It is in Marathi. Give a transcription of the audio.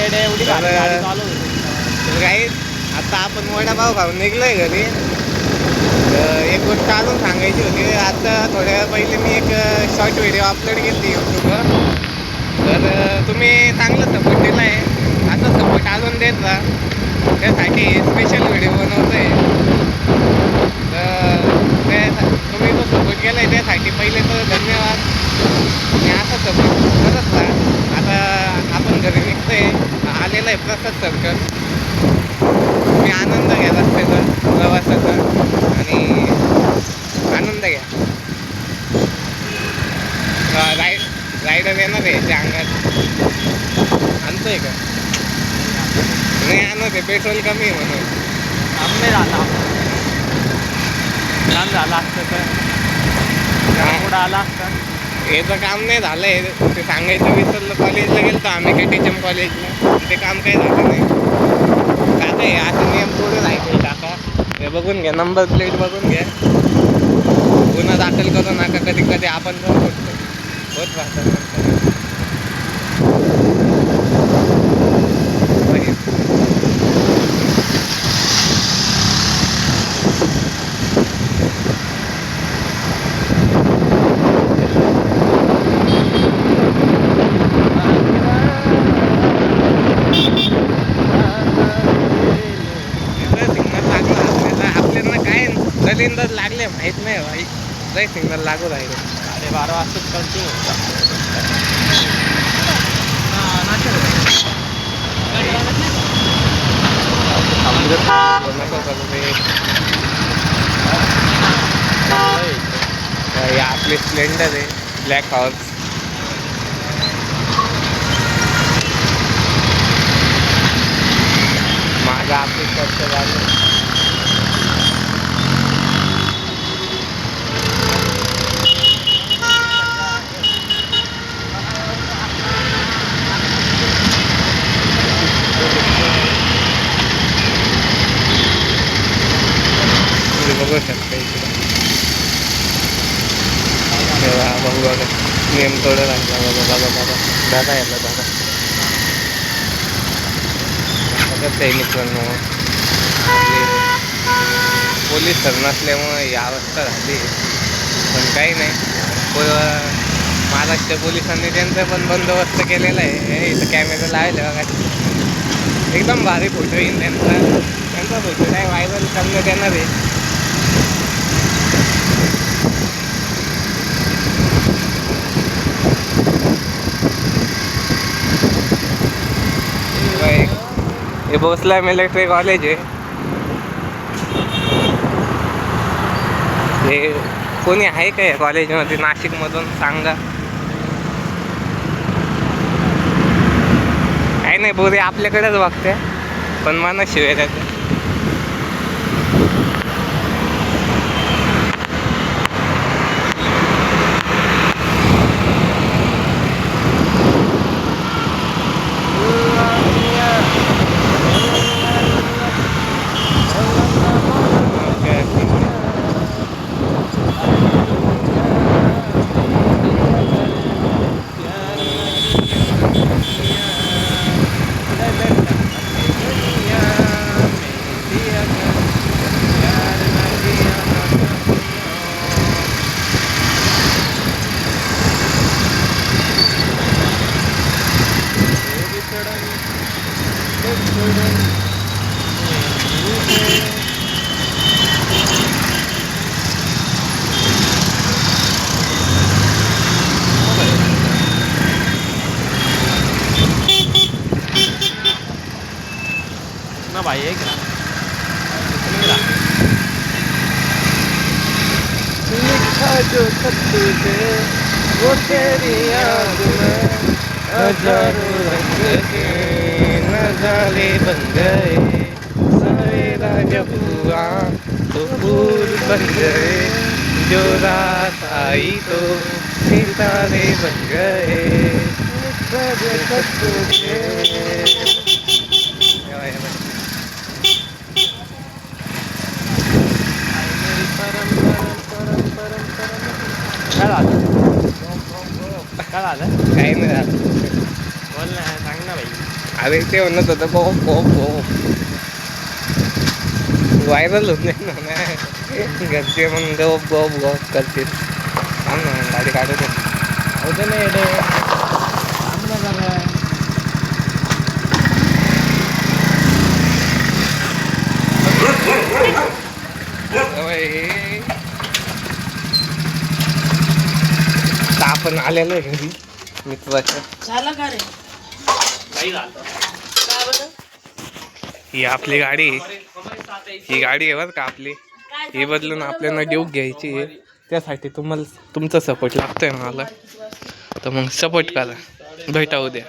एवढी तर गाडी चालू होती. काही आता आपण वडापाव खाऊन निघलोय घरी. एक गोष्ट अजून सांगायची होती. आता थोड्या वेळ पहिले मी एक शॉर्ट व्हिडिओ अपलोड केली यूट्यूबवर. तर तुम्ही चांगलं सपोर्ट दिला आहे, असं सपोर्ट अजून देत राहा. त्यासाठी स्पेशल व्हिडिओ बनवतो आहे. तर तुम्ही जो सपोर्ट केला आहे त्यासाठी पहिले तर धन्यवाद. आणि असा सपोर्ट करत राहा. आता आपण घरी निघतोय, आलेला आहे प्रसाद सर्कल. तुम्ही आनंद घ्या रस्त्याचा, प्रवासाचा आणि आनंद घ्या. रायडर येणार आहे त्या अंगात. आणतोय का? नाही आणत आहे, पेट्रोल कमी आहे म्हणून. आम्ही झाला काम झालं असतं तर पुढं आला असतं. याचं काम नाही झालं आहे ते सांगायचं विसरलं. कॉलेजला गेलो तर आम्ही KTHM कॉलेजला, ते काम काही झालं नाही. काका आहे असं नियम थोडं राहायचं काका. हे बघून घ्या, नंबर प्लेट बघून घ्या. गुन्हा दाखल करू नका. कधी कधी आपण पण होत राहतात. दलिंदर लागले माहित नाही भाई. लय सिग्नल लागू राहिले. 12:30 वाजताच कंटिन्यू आपली स्प्लेंडर आहे ब्लॅक हॉर्स. माझा आपली खर्च झालं. बघू शकता इकडे बघू बघा नियम थोडं लागला. बाबा बाबा दादा यायला दादा बघत आहे मित्रांनो. पोलीस तर नसल्यामुळं ही अवस्था झाली. पण काही नाही, महाराष्ट्र पोलिसांनी त्यांचा पण बंदोबस्त केलेला आहे. इथं कॅमेरा लावले बघा. एकदम भारी फोटो येईल त्यांचा फोटो नाही व्हायरल करण्यात येणार आहे. हे भोसला मिलिटरी कॉलेज आहे. हे कोणी आहे का या कॉलेजमध्ये नाशिकमधून सांगा. काही नाही, पोरी आपल्याकडेच बघते पण मला शिवाय त्याचं. ना भाई एक ना लिखा जो खत तुझे वो तेरी याद में हजारों रंग के नजारे बन गए. सवेरा जब हुआ तो फूल बन गए. जो रात आई तो सितारे बन गए. लिखा जो खत तुझे. काय झालं? काय झालं? काही नाही झालं. बोल ना, सांग ना भाई. अरे ते म्हणत होतं गॉप गॉप गॉप व्हायरल होत नाही ना घरचे मग गप गप गप करतील गाडी काढत होते नाही येडे थांब ना जरा. आपण आलेलो आहे घरी मित्राच्या. झालं का रे? नाही झालं. काय बरं? ही आपली गाडी आहे. ही गाडी आहे बरं का आपली. ही बदलून आपल्याला ड्यूक घ्यायची आहे. त्यासाठी तुमचा सपोर्ट लागतोय मला तर मग सपोर्ट करा. भेटा उद्या.